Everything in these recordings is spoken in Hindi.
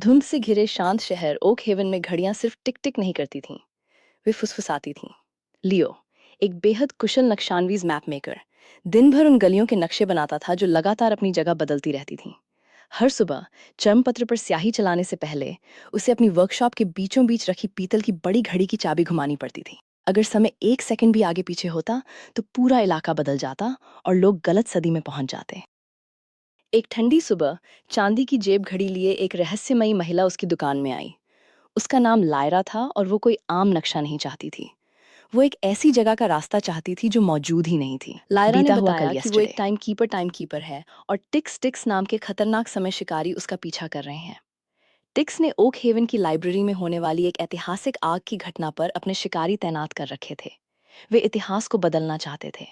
धुंध से घिरे शांत शहर ओक हेवन में घड़ियां सिर्फ टिक टिक नहीं करती थीं, वे फुसफुसाती थीं। लियो, एक बेहद कुशल नक्शानवीज मैप मेकर, दिन भर उन गलियों के नक्शे बनाता था जो लगातार अपनी जगह बदलती रहती थीं। हर सुबह चर्मपत्र पर स्याही चलाने से पहले उसे अपनी वर्कशॉप के बीचों बीच रखी पीतल की बड़ी घड़ी की चाबी घुमानी पड़ती थी। अगर समय एक सेकंड भी आगे पीछे होता तो पूरा इलाका बदल जाता और लोग गलत सदी में पहुंच जाते। एक ठंडी सुबह चांदी की जेब घड़ी लिए एक रहस्यमयी महिला उसकी दुकान में आई। उसका नाम लायरा था और वो कोई आम नक्शा नहीं चाहती थी। वो एक ऐसी जगह का रास्ता चाहती थी जो मौजूद ही नहीं थी। लायरा ने बताया कि वो एक टाइम कीपर है और टिक्स टिक्स नाम के खतरनाक समय शिकारी उसका पीछा कर रहे हैं। टिक्स ने ओक हेवन की लाइब्रेरी में होने वाली एक ऐतिहासिक आग की घटना पर अपने शिकारी तैनात कर रखे थे। वे इतिहास को बदलना चाहते थे।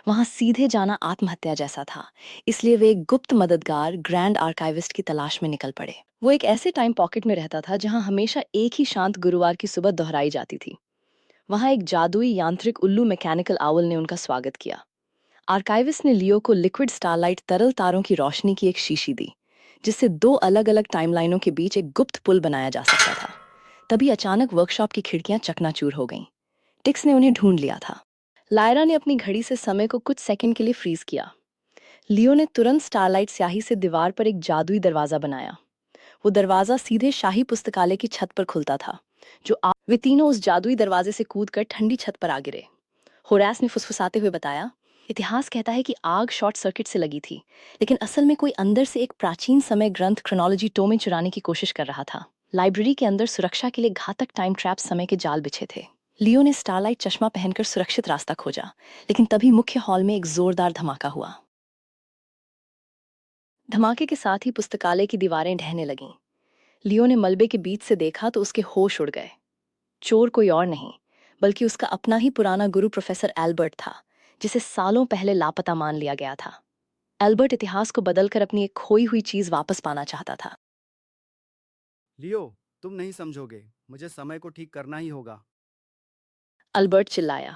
वहां सीधे जाना आत्महत्या जैसा था, इसलिए वे एक गुप्त मददगार ग्रैंड आर्काइविस्ट की तलाश में निकल पड़े। वो एक ऐसे टाइम पॉकेट में रहता था जहां हमेशा एक ही शांत गुरुवार की सुबह दोहराई जाती थी। वहां एक जादुई यांत्रिक उल्लू मैकेनिकल आउल ने उनका स्वागत किया। आर्काइविस्ट ने लियो को लिक्विड स्टारलाइट तरल तारों की रोशनी की एक शीशी दी, जिससे दो अलग अलग टाइमलाइनों के बीच एक गुप्त पुल बनाया जा सकता था। तभी अचानक वर्कशॉप की खिड़कियां चकनाचूर हो गईं। टिक्स ने उन्हें ढूंढ लिया था। लायरा ने अपनी घड़ी से समय को कुछ सेकंड के लिए फ्रीज किया। लियो ने तुरंत स्टारलाइट स्याही से दीवार पर एक जादुई दरवाजा बनाया। वो दरवाजा सीधे शाही पुस्तकालय की छत पर खुलता था। वे तीनों उस जादुई दरवाजे से कूदकर ठंडी छत पर आ गिरे। होरास ने फुसफुसाते हुए बताया, इतिहास कहता है कि आग शॉर्ट सर्किट से लगी थी, लेकिन असल में कोई अंदर से एक प्राचीन समय ग्रंथ क्रोनोलॉजी टोमें चुराने की कोशिश कर रहा था। लाइब्रेरी के अंदर सुरक्षा के लिए घातक टाइम ट्रैप समय के जाल बिछे थे। लियो ने स्टारलाइट चश्मा पहनकर सुरक्षित रास्ता खोजा, लेकिन तभी मुख्य हॉल में एक जोरदार धमाका हुआ। धमाके के साथ ही पुस्तकालय की दीवारें ढहने लगीं। लियो ने मलबे के बीच से देखा तो उसके होश उड़ गए। चोर कोई और नहीं, बल्कि उसका अपना ही पुराना गुरु प्रोफेसर एल्बर्ट था, जिसे सालों पहले लापता मान लिया गया था। एल्बर्ट इतिहास को बदलकर अपनी एक खोई हुई चीज वापस पाना चाहता था। लियो, तुम नहीं समझोगे। मुझे समय को ठीक करना ही होगा। अल्बर्ट चिल्लाया।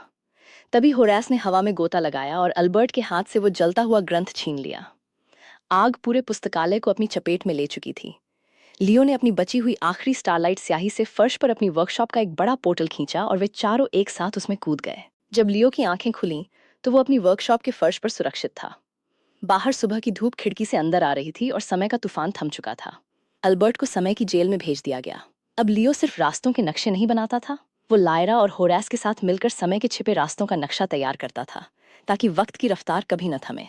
तभी होरेस ने हवा में गोता लगाया और अल्बर्ट के हाथ से वो जलता हुआ ग्रंथ छीन लिया। आग पूरे पुस्तकालय को अपनी चपेट में ले चुकी थी। लियो ने अपनी बची हुई आखिरी स्टारलाइट स्याही से फर्श पर अपनी वर्कशॉप का एक बड़ा पोर्टल खींचा और वे चारों एक साथ उसमें कूद गए। जब लियो की आंखें खुलीं, तो वो अपनी वर्कशॉप के फर्श पर सुरक्षित था। बाहर सुबह की धूप खिड़की से अंदर आ रही थी और समय का तूफान थम चुका था। अल्बर्ट को समय की जेल में भेज दिया गया। अब लियो सिर्फ रास्तों के नक्शे नहीं बनाता था, वो लायरा और होरेस के साथ मिलकर समय के छिपे रास्तों का नक्शा तैयार करता था, ताकि वक्त की रफ्तार कभी न थमे।